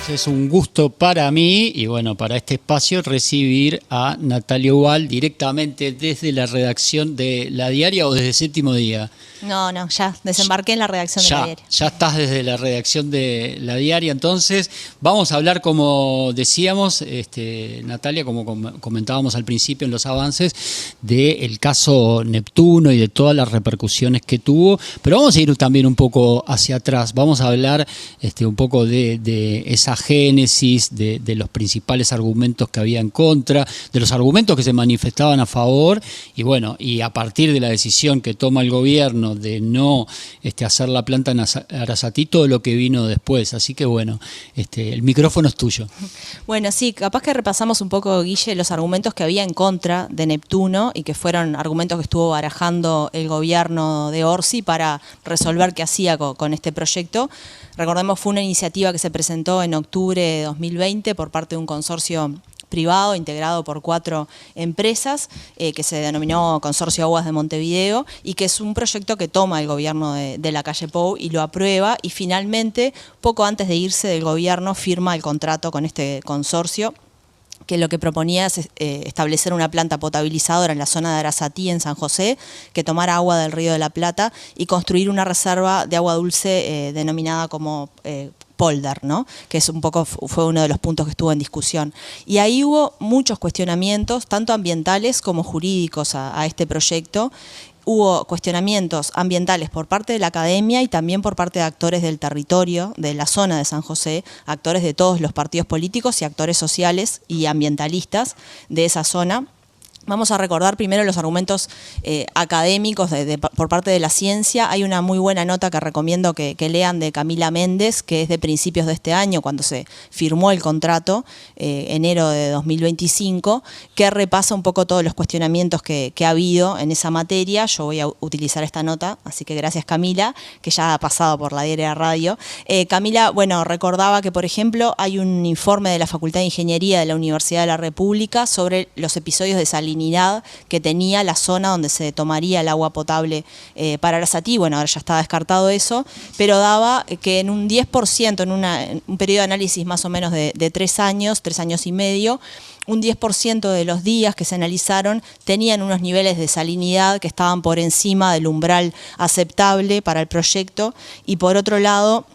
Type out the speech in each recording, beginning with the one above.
Es un gusto para mí y bueno, para este espacio recibir a Natalia Ubal directamente desde la redacción de La Diaria o desde Séptimo Día. No, ya desembarqué en la redacción de La Diaria. Ya estás desde la redacción de La Diaria, entonces vamos a hablar, como decíamos, Natalia, como comentábamos al principio en los avances, del caso Neptuno y de todas las repercusiones que tuvo, pero vamos a ir también un poco hacia atrás, vamos a hablar un poco de esa génesis, de los principales argumentos que había en contra, de los argumentos que se manifestaban a favor, y bueno, y a partir de la decisión que toma el gobierno de no hacer la planta en Arasatí, todo lo que vino después. Así que bueno, el micrófono es tuyo. Bueno, sí, capaz que repasamos un poco, Guille, los argumentos que había en contra de Neptuno y que fueron argumentos que estuvo barajando el gobierno de Orsi para resolver qué hacía con este proyecto. Recordemos, fue una iniciativa que se presentó en octubre de 2020 por parte de un consorcio privado integrado por 4 empresas que se denominó Consorcio Aguas de Montevideo y que es un proyecto que toma el gobierno de la calle Pou y lo aprueba, y finalmente, poco antes de irse del gobierno, firma el contrato con este consorcio, que lo que proponía es establecer una planta potabilizadora en la zona de Arasatí, en San José, que tomara agua del Río de la Plata y construir una reserva de agua dulce denominada como Polder, ¿no? Que es un poco, fue uno de los puntos que estuvo en discusión. Y ahí hubo muchos cuestionamientos, tanto ambientales como jurídicos a este proyecto. Hubo cuestionamientos ambientales por parte de la academia y también por parte de actores del territorio, de la zona de San José, actores de todos los partidos políticos y actores sociales y ambientalistas de esa zona. Vamos a recordar primero los argumentos académicos por parte de la ciencia. Hay una muy buena nota que recomiendo que lean de Camila Méndez, que es de principios de este año, cuando se firmó el contrato, enero de 2025, que repasa un poco todos los cuestionamientos que ha habido en esa materia. Yo voy a utilizar esta nota, así que gracias, Camila, que ya ha pasado por La Diaria Radio. Camila, bueno, recordaba que, por ejemplo, hay un informe de la Facultad de Ingeniería de la Universidad de la República sobre los episodios de salinidad que tenía la zona donde se tomaría el agua potable para Arasatí. Bueno, ahora ya está descartado eso, pero daba que en un 10%, en un periodo de análisis más o menos de 3 años y medio, un 10% de los días que se analizaron tenían unos niveles de salinidad que estaban por encima del umbral aceptable para el proyecto. Y por otro lado,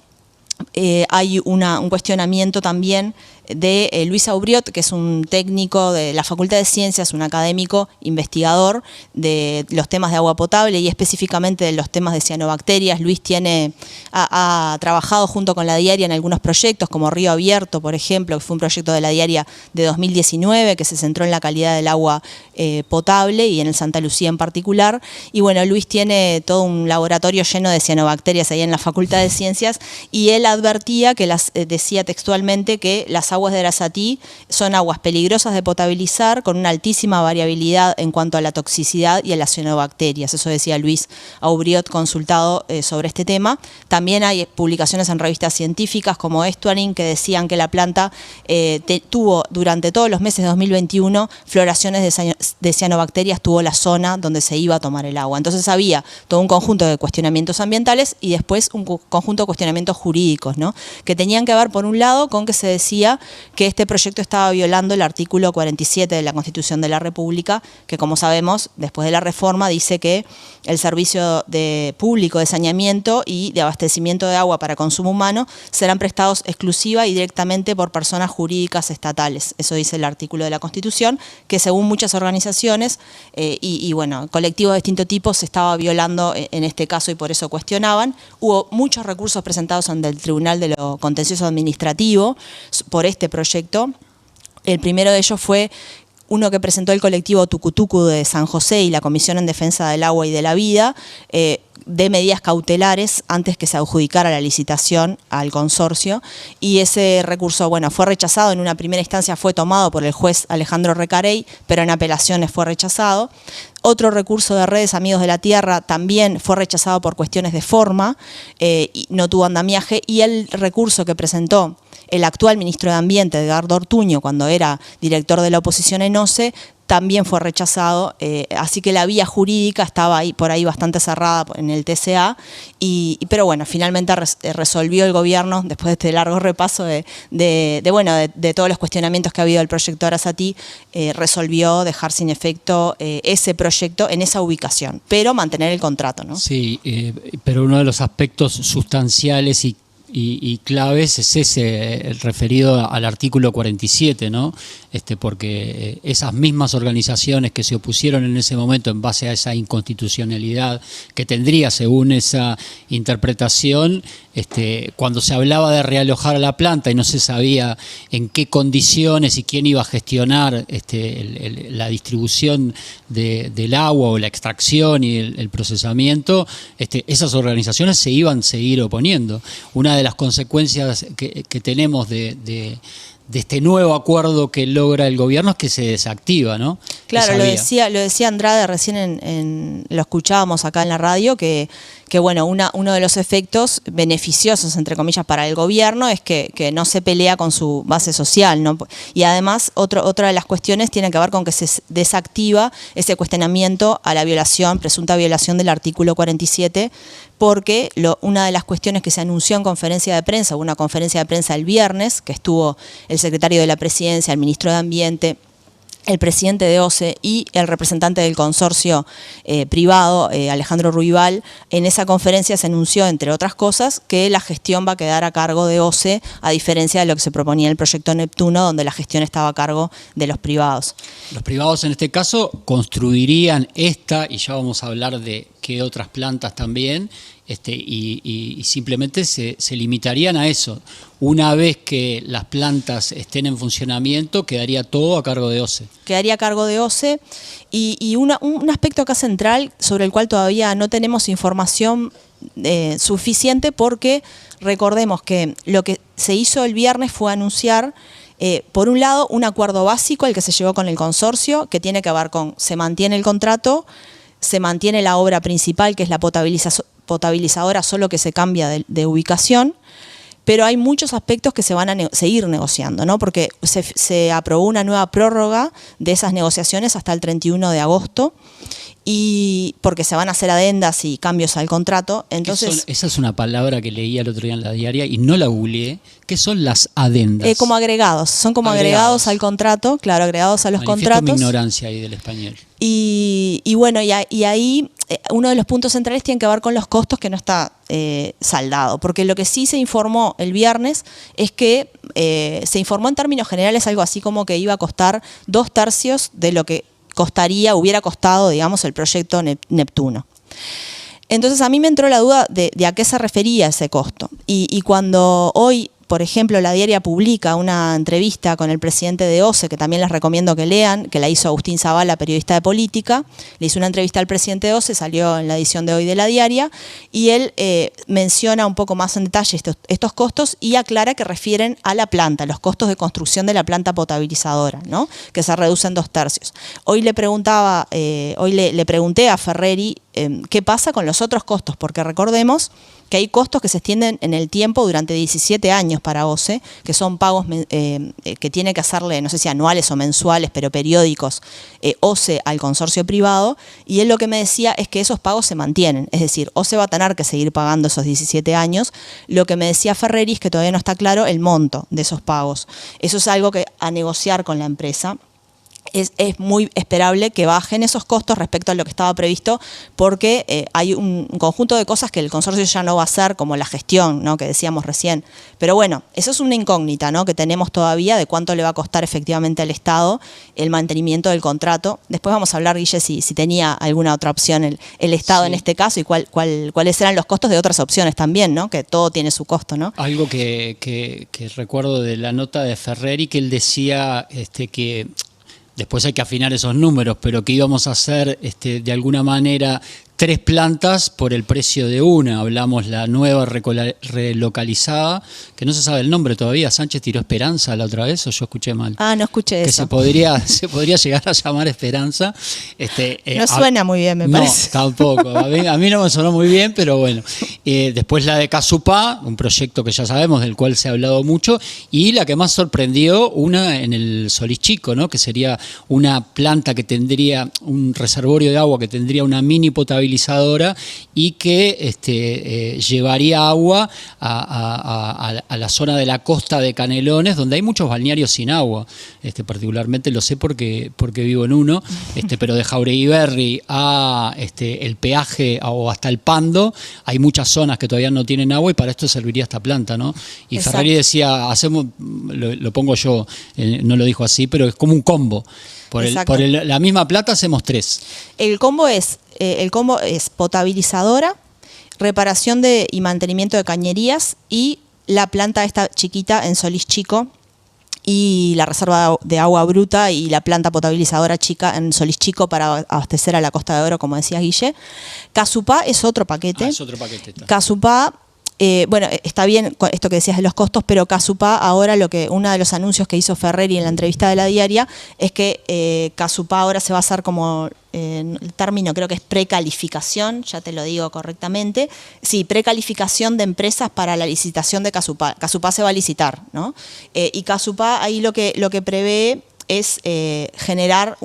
hay un cuestionamiento también de Luis Aubriot, que es un técnico de la Facultad de Ciencias, un académico investigador de los temas de agua potable y específicamente de los temas de cianobacterias. Luis ha trabajado junto con La Diaria en algunos proyectos, como Río Abierto, por ejemplo, que fue un proyecto de La Diaria de 2019 que se centró en la calidad del agua potable y en el Santa Lucía en particular. Y bueno, Luis tiene todo un laboratorio lleno de cianobacterias ahí en la Facultad de Ciencias, y él advertía, que decía textualmente, que las aguas de Arasatí son aguas peligrosas de potabilizar, con una altísima variabilidad en cuanto a la toxicidad y a las cianobacterias. Eso decía Luis Aubriot, consultado sobre este tema. También hay publicaciones en revistas científicas como Estuarine que decían que la planta tuvo durante todos los meses de 2021 floraciones de cianobacterias, tuvo la zona donde se iba a tomar el agua. Entonces había todo un conjunto de cuestionamientos ambientales y después un conjunto de cuestionamientos jurídicos, ¿no? Que tenían que ver, por un lado, con que se decía que este proyecto estaba violando el artículo 47 de la Constitución de la República, que, como sabemos, después de la reforma dice que el servicio público de saneamiento y de abastecimiento de agua para consumo humano serán prestados exclusiva y directamente por personas jurídicas estatales. Eso dice el artículo de la Constitución, que según muchas organizaciones bueno, colectivos de distinto tipo se estaba violando en este caso, y por eso cuestionaban. Hubo muchos recursos presentados ante el Tribunal de lo Contencioso Administrativo por este proyecto. El primero de ellos fue uno que presentó el colectivo Tucutucu de San José y la Comisión en Defensa del Agua y de la Vida, de medidas cautelares antes que se adjudicara la licitación al consorcio, y ese recurso, bueno, fue rechazado. En una primera instancia fue tomado por el juez Alejandro Recarey, pero en apelaciones fue rechazado. Otro recurso de Redes Amigos de la Tierra también fue rechazado por cuestiones de forma, y no tuvo andamiaje, y el recurso que presentó el actual ministro de Ambiente, Edgardo Ortuño, cuando era director de la oposición en OCE, también fue rechazado, así que la vía jurídica estaba ahí, por ahí bastante cerrada en el TCA, pero bueno, finalmente resolvió el gobierno, después de este largo repaso de todos los cuestionamientos que ha habido del proyecto Arasati, resolvió dejar sin efecto ese proyecto en esa ubicación, pero mantener el contrato, ¿no? Sí, pero uno de los aspectos sustanciales y claves es ese, el referido al artículo 47, ¿no? Porque esas mismas organizaciones que se opusieron en ese momento en base a esa inconstitucionalidad que tendría según esa interpretación, cuando se hablaba de realojar a la planta y no se sabía en qué condiciones y quién iba a gestionar la distribución del agua o la extracción y el procesamiento, esas organizaciones se iban a seguir oponiendo. Una de las consecuencias que tenemos de este nuevo acuerdo que logra el gobierno es que se desactiva, ¿no? Claro, lo decía Andrade recién, lo escuchábamos acá en la radio, que bueno, uno de los efectos beneficiosos, entre comillas, para el gobierno es que no se pelea con su base social, ¿no? Y además, otra de las cuestiones tiene que ver con que se desactiva ese cuestionamiento a la presunta violación del artículo 47, porque una de las cuestiones que se anunció en conferencia de prensa, hubo una conferencia de prensa el viernes, que estuvo el secretario de la Presidencia, el ministro de Ambiente, el presidente de OCE y el representante del consorcio privado, Alejandro Ruibal. En esa conferencia se anunció, entre otras cosas, que la gestión va a quedar a cargo de OCE, a diferencia de lo que se proponía en el proyecto Neptuno, donde la gestión estaba a cargo de los privados. Los privados en este caso construirían y ya vamos a hablar de qué otras plantas también, y simplemente se limitarían a eso. Una vez que las plantas estén en funcionamiento, quedaría todo a cargo de OCE. Quedaría a cargo de OCE, y un aspecto acá central sobre el cual todavía no tenemos información suficiente, porque recordemos que lo que se hizo el viernes fue anunciar, por un lado, un acuerdo básico, el que se llegó con el consorcio, que tiene que ver con se mantiene el contrato, se mantiene la obra principal, que es la potabilizadora, solo que se cambia de ubicación, pero hay muchos aspectos que se van a seguir negociando, ¿no? Porque se aprobó una nueva prórroga de esas negociaciones hasta el 31 de agosto, y porque se van a hacer adendas y cambios al contrato. Entonces, esa es una palabra que leí el otro día en la diaria y no la googleé. ¿Qué son las adendas? Como agregados, son como agregados al contrato, claro, agregados a los contratos. Mi ignorancia ahí del español. Y bueno, y ahí uno de los puntos centrales tiene que ver con los costos, que no está saldado, porque lo que sí se informó el viernes es que se informó en términos generales algo así como que iba a costar 2/3 de lo que hubiera costado, digamos, el proyecto Neptuno. Entonces a mí me entró la duda de a qué se refería ese costo. Y cuando hoy, por ejemplo, la diaria publica una entrevista con el presidente de OCE, que también les recomiendo que lean, que la hizo Agustín Zavala, periodista de política, le hizo una entrevista al presidente de OCE, salió en la edición de hoy de la diaria, y él menciona un poco más en detalle estos costos y aclara que refieren a la planta, los costos de construcción de la planta potabilizadora, ¿no? Que se reducen 2/3. Hoy le pregunté a Ferreri qué pasa con los otros costos, porque recordemos que hay costos que se extienden en el tiempo durante 17 años para OCE, que son pagos que tiene que hacerle, no sé si anuales o mensuales, pero periódicos, OCE al consorcio privado, y él lo que me decía es que esos pagos se mantienen, es decir, OCE va a tener que seguir pagando esos 17 años. Lo que me decía Ferreri es que todavía no está claro el monto de esos pagos. Eso es algo que a negociar con la empresa. Es muy esperable que bajen esos costos respecto a lo que estaba previsto, porque hay un conjunto de cosas que el consorcio ya no va a hacer, como la gestión, ¿no?, que decíamos recién. Pero bueno, eso es una incógnita, ¿no?, que tenemos todavía de cuánto le va a costar efectivamente al Estado el mantenimiento del contrato. Después vamos a hablar, Guille, si tenía alguna otra opción el Estado, sí, en este caso, y cuáles eran los costos de otras opciones también, ¿no?, que todo tiene su costo, ¿no? Algo que recuerdo de la nota de Ferreri, que él decía que después hay que afinar esos números, pero que íbamos a hacer de alguna manera 3 plantas por el precio de una. Hablamos la nueva relocalizada, que no se sabe el nombre todavía. Sánchez tiró Esperanza la otra vez, o yo escuché mal. Ah, no escuché que eso. Se podría llegar a llamar Esperanza. No suena muy bien, me parece. No, tampoco. A mí no me sonó muy bien, pero bueno. Después la de Casupá, un proyecto que ya sabemos, del cual se ha hablado mucho, y la que más sorprendió, una en el Solís Chico, ¿no? Que sería una planta que tendría un reservorio de agua, que tendría una mini potabilizadora y que llevaría agua a la zona de la costa de Canelones, donde hay muchos balnearios sin agua. Particularmente lo sé porque vivo en uno, pero de Jauregui Berri a el peaje o hasta el Pando, hay muchas zonas que todavía no tienen agua y para esto serviría esta planta, ¿no? Y Exacto. Ferreri decía, lo pongo yo, no lo dijo así, pero es como un combo. Por la misma plata hacemos 3. El combo es potabilizadora, reparación y mantenimiento de cañerías y la planta esta chiquita en Solís Chico y la reserva de agua bruta y la planta potabilizadora chica en Solís Chico para abastecer a la Costa de Oro, como decía Guille. Casupá es otro paquete. Es otro paquete. Casupá, bueno, está bien esto que decías de los costos, pero Casupá ahora uno de los anuncios que hizo Ferreri en la entrevista de La Diaria es que Casupá ahora se va a hacer como, el término creo que es precalificación, ya te lo digo correctamente, sí, precalificación de empresas para la licitación de Casupá. Casupá se va a licitar, ¿no? Y Casupá ahí lo que prevé es generar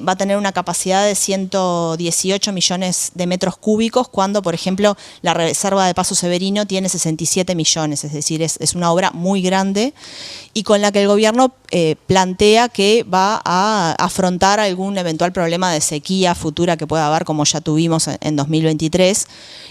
va a tener una capacidad de 118 millones de metros cúbicos cuando, por ejemplo, la reserva de Paso Severino tiene 67 millones, es decir, es una obra muy grande y con la que el gobierno plantea que va a afrontar algún eventual problema de sequía futura que pueda haber, como ya tuvimos en 2023.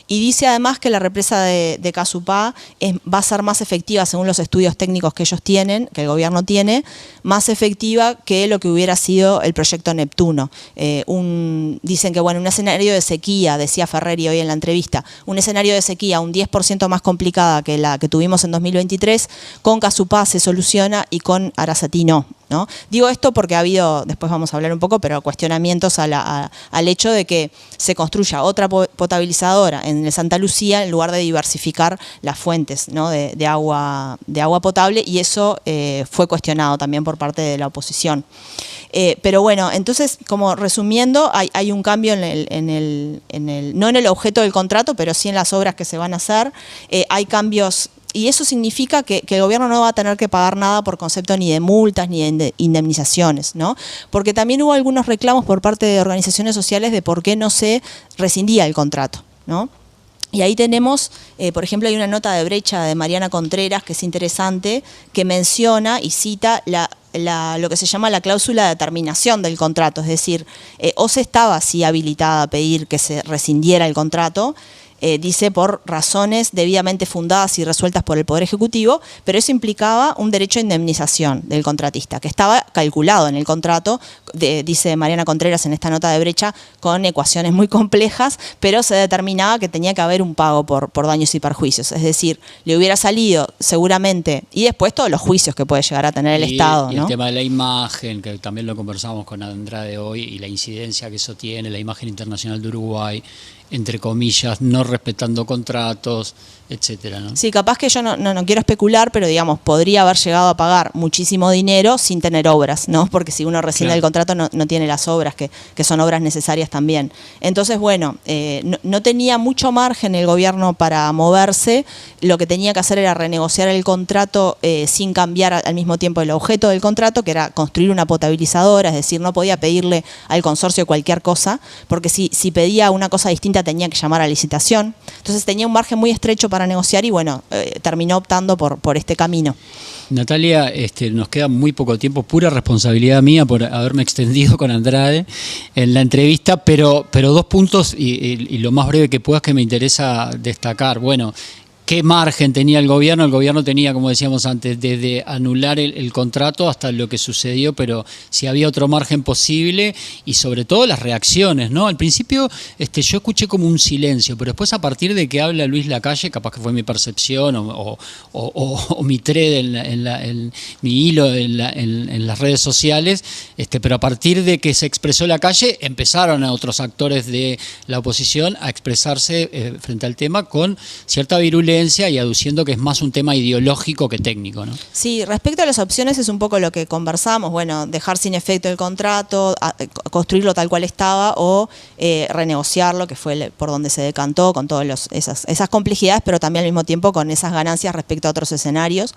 Y dice además que la represa de Casupá va a ser más efectiva, según los estudios técnicos que ellos tienen, que el gobierno tiene, más efectiva que lo que hubiera sido el proyecto Neptuno. Dicen que, bueno, un escenario de sequía, decía Ferreri hoy en la entrevista, un escenario de sequía un 10% más complicada que la que tuvimos en 2023, con Casupá se soluciona y con Arasatí no. ¿No? Digo esto porque ha habido, después vamos a hablar un poco, pero cuestionamientos al hecho de que se construya otra potabilizadora en el Santa Lucía en lugar de diversificar las fuentes, ¿no? de agua potable, y eso fue cuestionado también por parte de la oposición. Pero bueno, entonces, como resumiendo, hay un cambio no en el objeto del contrato, pero sí en las obras que se van a hacer. Hay cambios. Y eso significa que el gobierno no va a tener que pagar nada por concepto ni de multas ni de indemnizaciones, ¿no? Porque también hubo algunos reclamos por parte de organizaciones sociales de por qué no se rescindía el contrato, ¿no? Y ahí tenemos, por ejemplo, hay una nota de Brecha de Mariana Contreras que es interesante, que menciona y cita lo que se llama la cláusula de terminación del contrato, es decir, OCE estaba así habilitada a pedir que se rescindiera el contrato, dice por razones debidamente fundadas y resueltas por el Poder Ejecutivo, pero eso implicaba un derecho a indemnización del contratista, que estaba calculado en el contrato, dice Mariana Contreras en esta nota de Brecha, con ecuaciones muy complejas, pero se determinaba que tenía que haber un pago por daños y perjuicios, es decir, le hubiera salido seguramente, y después todos los juicios que puede llegar a tener el Estado. Y ¿no? el tema de la imagen, que también lo conversamos con Andrade hoy, y la incidencia que eso tiene, la imagen internacional de Uruguay, entre comillas, no respetando contratos, etcétera, ¿no? Sí, capaz que yo no quiero especular, pero digamos, podría haber llegado a pagar muchísimo dinero sin tener obras, ¿no? Porque si uno rescinde el contrato no tiene las obras, que son obras necesarias también. Entonces, bueno, no tenía mucho margen el gobierno para moverse, lo que tenía que hacer era renegociar el contrato sin cambiar al mismo tiempo el objeto del contrato, que era construir una potabilizadora, es decir, no podía pedirle al consorcio cualquier cosa, porque si pedía una cosa distinta tenía que llamar a licitación. Entonces tenía un margen muy estrecho para negociar y bueno, terminó optando por este camino. Natalia, nos queda muy poco tiempo, pura responsabilidad mía por haberme extendido con Andrade en la entrevista, pero 2 puntos y lo más breve que puedas que me interesa destacar. Bueno, qué margen tenía el gobierno. El gobierno tenía, como decíamos antes, desde anular el contrato hasta lo que sucedió, pero si había otro margen posible y sobre todo las reacciones, ¿no? Al principio yo escuché como un silencio, pero después a partir de que habla Luis Lacalle, capaz que fue mi percepción o mi thread mi hilo en las redes sociales, pero a partir de que se expresó Lacalle, empezaron a otros actores de la oposición a expresarse frente al tema con cierta virulencia y aduciendo que es más un tema ideológico que técnico, ¿no? Sí, respecto a las opciones es un poco lo que conversamos, bueno, dejar sin efecto el contrato, construirlo tal cual estaba o renegociarlo, que fue por donde se decantó, con todas esas complejidades, pero también al mismo tiempo con esas ganancias respecto a otros escenarios.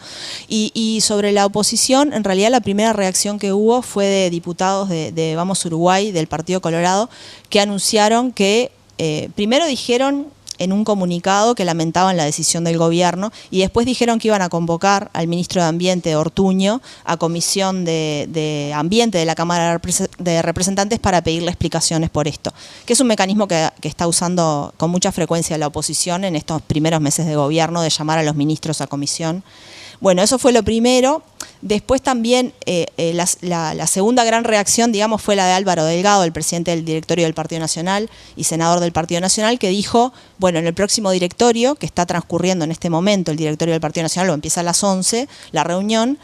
Y sobre la oposición, en realidad la primera reacción que hubo fue de diputados de Vamos Uruguay, del Partido Colorado, que anunciaron que, primero dijeron en un comunicado que lamentaban la decisión del gobierno y después dijeron que iban a convocar al ministro de Ambiente, Ortuño, a comisión de Ambiente de la Cámara de Representantes para pedirle explicaciones por esto, que es un mecanismo que está usando con mucha frecuencia la oposición en estos primeros meses de gobierno, de llamar a los ministros a comisión. Bueno, eso fue lo primero. Después también la segunda gran reacción, digamos, fue la de Álvaro Delgado, el presidente del directorio del Partido Nacional y senador del Partido Nacional, que dijo, bueno, en el próximo directorio, que está transcurriendo en este momento, el directorio del Partido Nacional, o empieza a las 11, la reunión,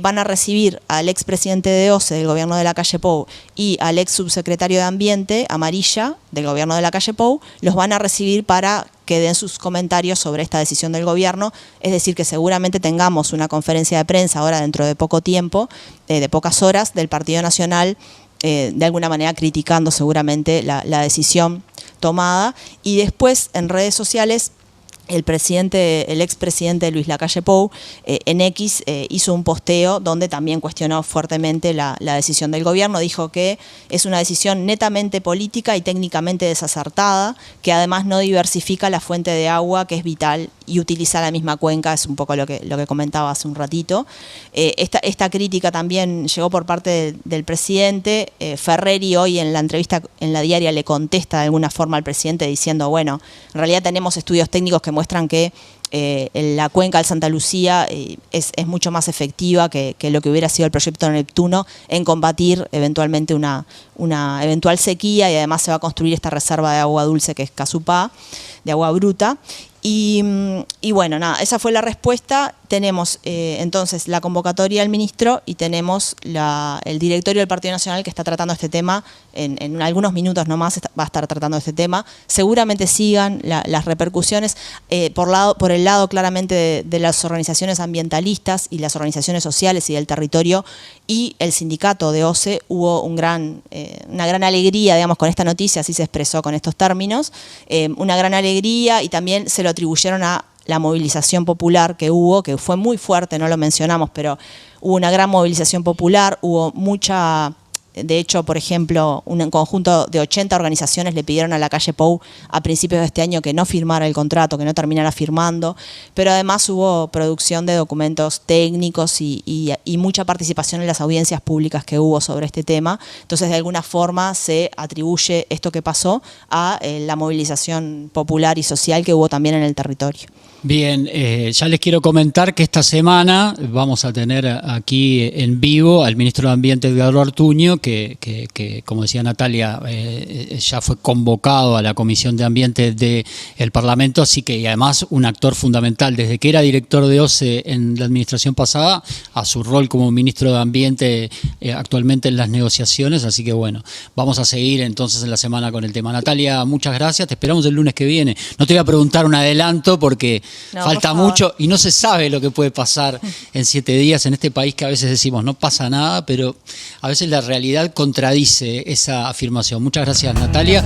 van a recibir al expresidente de OCE del gobierno de Lacalle Pou y al ex subsecretario de Ambiente, Amarilla, del gobierno de Lacalle Pou, los van a recibir para que den sus comentarios sobre esta decisión del gobierno, es decir, que seguramente tengamos una conferencia de prensa ahora dentro de poco tiempo, de pocas horas, del Partido Nacional, de alguna manera criticando seguramente la decisión tomada. Y después en redes sociales el expresidente Luis Lacalle Pou en X hizo un posteo donde también cuestionó fuertemente la decisión del gobierno. Dijo que es una decisión netamente política y técnicamente desacertada, que además no diversifica la fuente de agua, que es vital, y utiliza la misma cuenca, es un poco lo que comentaba hace un ratito. Esta crítica también llegó por parte del presidente. Ferreri hoy en la entrevista en La Diaria le contesta de alguna forma al presidente diciendo, bueno, en realidad tenemos estudios técnicos que muestran que la cuenca del Santa Lucía es mucho más efectiva que lo que hubiera sido el proyecto Neptuno en combatir eventualmente una eventual sequía, y además se va a construir esta reserva de agua dulce que es Casupá, de agua bruta. Y bueno, nada, esa fue la respuesta. Tenemos entonces la convocatoria al ministro y tenemos el directorio del Partido Nacional que está tratando este tema, en algunos minutos nomás va a estar tratando este tema. Seguramente sigan las repercusiones por el lado claramente de las organizaciones ambientalistas y las organizaciones sociales y del territorio y el sindicato de OCE. Hubo una gran alegría, digamos, con esta noticia, así se expresó con estos términos, una gran alegría, y también se lo atribuyeron a la movilización popular que hubo, que fue muy fuerte, no lo mencionamos, pero hubo una gran movilización popular, hubo mucha. De hecho, por ejemplo, un conjunto de 80 organizaciones le pidieron a Lacalle Pou a principios de este año que no firmara el contrato, que no terminara firmando, pero además hubo producción de documentos técnicos y mucha participación en las audiencias públicas que hubo sobre este tema. Entonces, de alguna forma se atribuye esto que pasó a la movilización popular y social que hubo también en el territorio. Bien, ya les quiero comentar que esta semana vamos a tener aquí en vivo al ministro de Ambiente, Edgardo Ortuño, que como decía Natalia, ya fue convocado a la Comisión de Ambiente del Parlamento, así que y además un actor fundamental, desde que era director de OCE en la administración pasada, a su rol como ministro de Ambiente actualmente en las negociaciones, así que bueno, vamos a seguir entonces en la semana con el tema. Natalia, muchas gracias, te esperamos el lunes que viene. No te voy a preguntar un adelanto porque falta mucho y no se sabe lo que puede pasar en 7 días en este país, que a veces decimos no pasa nada, pero a veces la realidad contradice esa afirmación. Muchas gracias, Natalia.